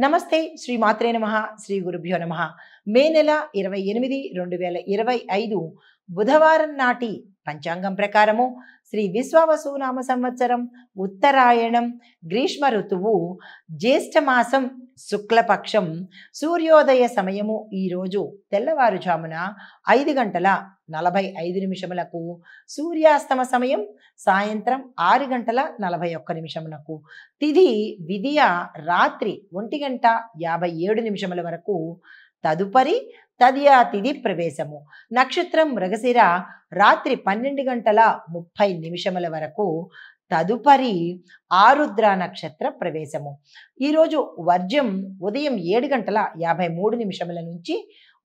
నమస్తే శ్రీ మాత్రే నమః శ్రీ గురుభ్యో నమః. మే నెల 28 2025 బుధవారం నాటి పంచాంగం ప్రకారము శ్రీ విశ్వావసు నామ సంవత్సరం ఉత్తరాయణం గ్రీష్మ ఋతువు జ్యేష్ఠ మాసం శుక్లపక్షం సూర్యోదయ సమయము ఈరోజు తెల్లవారుజామున 5:45 సూర్యాస్తమ సమయం సాయంత్రం 6:41 తిథి విదియ రాత్రి 1:57 వరకు. తదుపరి తదియా తిథి ప్రవేశము. నక్షత్రం మృగశిర రాత్రి 12:30 వరకు. తదుపరి ఆరుద్ర నక్షత్ర ప్రవేశము. ఈరోజు వర్జ్యం ఉదయం 7:53 నుంచి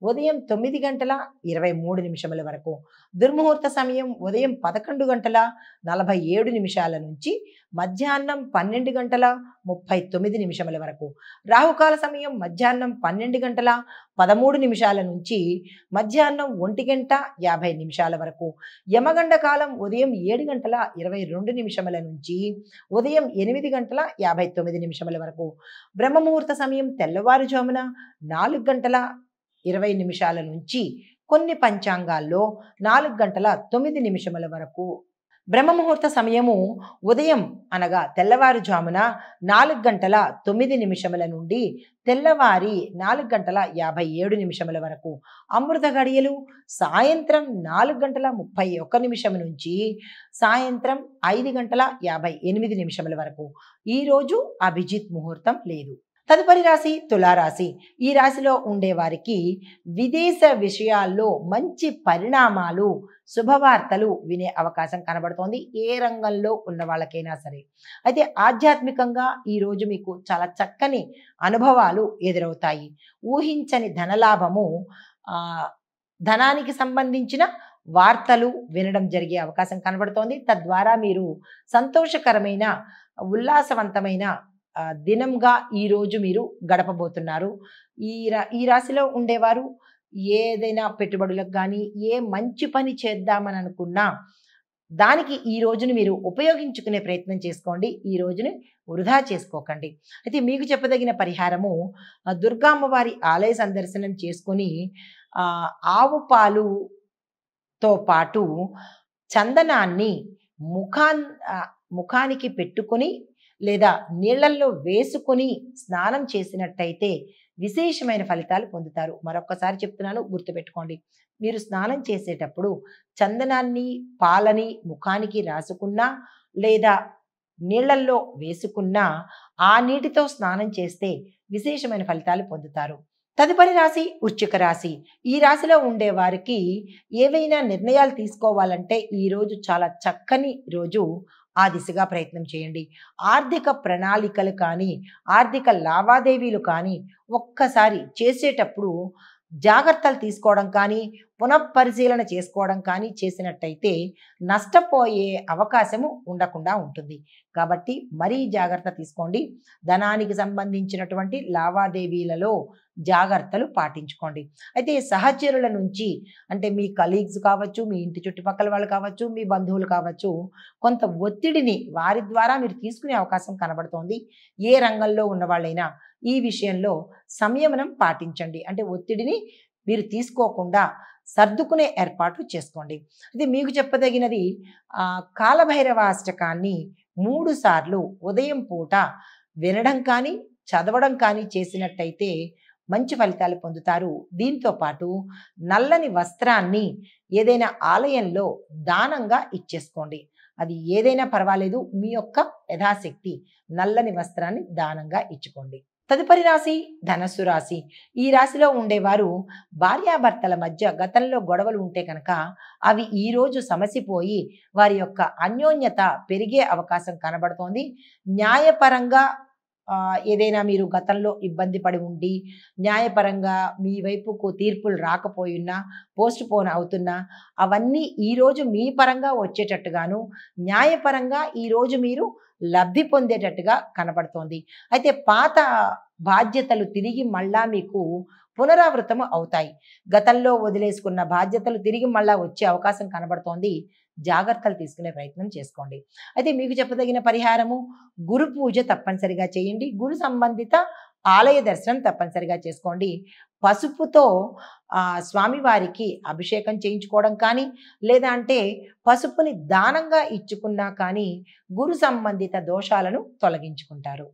ఉదయం 9:23 వరకు. దుర్ముహూర్త సమయం ఉదయం 11:47 నుంచి మధ్యాహ్నం 12:39 వరకు. రాహుకాల సమయం మధ్యాహ్నం 12:13 నుంచి మధ్యాహ్నం 1:50 వరకు. యమగండ కాలం ఉదయం 7:22 నుంచి ఉదయం 8:59 వరకు. బ్రహ్మముహూర్త సమయం తెల్లవారుజామున 4:20 నుంచి కొన్ని పంచాంగాల్లో 4:09 వరకు. బ్రహ్మముహూర్త సమయము ఉదయం అనగా తెల్లవారుజామున 4:09 నుండి తెల్లవారి 4:57 వరకు. అమృత గడియలు సాయంత్రం 4:31 నుంచి సాయంత్రం 5:58 వరకు. ఈరోజు అభిజిత్ ముహూర్తం లేదు. తదుపరి రాశి తులారాశి. ఈ రాశిలో ఉండేవారికి విదేశ విషయాల్లో మంచి పరిణామాలు, శుభవార్తలు వినే అవకాశం కనబడుతోంది, ఏ రంగంలో ఉన్న వాళ్ళకైనా సరే. అయితే ఆధ్యాత్మికంగా ఈరోజు మీకు చాలా చక్కని అనుభవాలు ఎదురవుతాయి. ఊహించని ధనలాభము, ధనానికి సంబంధించిన వార్తలు వినడం జరిగే అవకాశం కనబడుతోంది. తద్వారా మీరు సంతోషకరమైన ఉల్లాసవంతమైన దినంగా ఈరోజు మీరు గడపబోతున్నారు. ఈ రాశిలో ఉండేవారు ఏదైనా పెట్టుబడులకు కానీ ఏ మంచి పని చేద్దామని అనుకున్నా దానికి ఈ రోజుని మీరు ఉపయోగించుకునే ప్రయత్నం చేసుకోండి. ఈ రోజుని వృధా చేసుకోకండి. అయితే మీకు చెప్పదగిన పరిహారము, దుర్గామ్మవారి ఆలయ సందర్శనం చేసుకొని ఆవు పాలుతో పాటు చందనాన్ని ముఖానికి పెట్టుకొని లేదా నీళ్లల్లో వేసుకొని స్నానం చేసినట్టయితే విశేషమైన ఫలితాలు పొందుతారు. మరొక్కసారి చెప్తున్నాను, గుర్తుపెట్టుకోండి. మీరు స్నానం చేసేటప్పుడు చందనాన్ని పాలని ముఖానికి రాసుకున్నా లేదా నీళ్లల్లో వేసుకున్నా ఆ నీటితో స్నానం చేస్తే విశేషమైన ఫలితాలు పొందుతారు. తదుపరి రాశి వృశ్చిక రాశి. ఈ రాశిలో ఉండే వారికి ఏవైనా నిర్ణయాలు తీసుకోవాలంటే ఈరోజు చాలా చక్కని రోజు. ఆ దిశగా ప్రయత్నం చేయండి. ఆర్థిక ప్రణాళికలు కానీ ఆర్థిక లావాదేవీలు కానీ ఒక్కసారి చేసేటప్పుడు జాగ్రత్తలు తీసుకోవడం కానీ పునఃపరిశీలన చేసుకోవడం కానీ చేసినట్టయితే నష్టపోయే అవకాశము ఉండకుండా ఉంటుంది. కాబట్టి మరీ జాగ్రత్త తీసుకోండి. ధనానికి సంబంధించినటువంటి లావాదేవీలలో జాగ్రత్తలు పాటించుకోండి. అయితే సహచరుల నుంచి, అంటే మీ కలీగ్స్ కావచ్చు, మీ ఇంటి చుట్టుపక్కల వాళ్ళు కావచ్చు, మీ బంధువులు కావచ్చు, కొంత ఒత్తిడిని వారి ద్వారా మీరు తీసుకునే అవకాశం కనబడుతోంది. ఏ రంగంలో ఉన్నవాళ్ళైనా ఈ విషయంలో సంయమనం పాటించండి. అంటే ఒత్తిడిని మీరు తీసుకోకుండా సర్దుకునే ఏర్పాట్లు చేసుకోండి. ఇది మీకు చెప్పదగినది, కాలభైరవాష్టకాన్ని 3 సార్లు ఉదయం పూట వినడం కానీ చదవడం కానీ చేసినట్టయితే మంచి ఫలితాలు పొందుతారు. దీంతో పాటు నల్లని వస్త్రాన్ని ఏదైనా ఆలయంలో దానంగా ఇచ్చేసుకోండి. అది ఏదైనా పర్వాలేదు, మీ యొక్క యథాశక్తి నల్లని వస్త్రాన్ని దానంగా ఇచ్చుకోండి. తదుపరి రాశి ధనస్సు రాశి. ఈ రాశిలో ఉండేవారు భార్యాభర్తల మధ్య గతంలో గొడవలు ఉంటే కనుక అవి ఈరోజు సమసిపోయి వారి యొక్క అన్యోన్యత పెరిగే అవకాశం కనబడుతోంది. న్యాయపరంగా ఏదైనా మీరు గతంలో ఇబ్బంది పడి ఉండి న్యాయపరంగా మీ వైపుకు తీర్పులు రాకపోయినా, పోస్ట్ పోన్ అవుతున్నా, అవన్నీ ఈరోజు మీ పరంగా వచ్చేటట్టుగాను న్యాయపరంగా ఈరోజు మీరు లబ్ధి పొందేటట్టుగా కనబడుతోంది. అయితే పాత బాధ్యతలు తిరిగి మళ్ళా మీకు పునరావృతం అవుతాయి. గతంలో వదిలేసుకున్న బాధ్యతలు తిరిగి మళ్ళా వచ్చే అవకాశం కనబడుతోంది. జాగ్రత్తలు తీసుకునే ప్రయత్నం చేసుకోండి. అయితే మీకు చెప్పదగిన పరిహారము, గురు పూజ తప్పనిసరిగా చేయండి. గురు సంబంధిత ఆలయ దర్శనం తప్పనిసరిగా చేసుకోండి. పసుపుతో స్వామివారికి అభిషేకం చేయించుకోవడం కానీ, లేదా అంటే పసుపుని దానంగా ఇచ్చుకున్నా కానీ గురు సంబంధిత దోషాలను తొలగించుకుంటారు.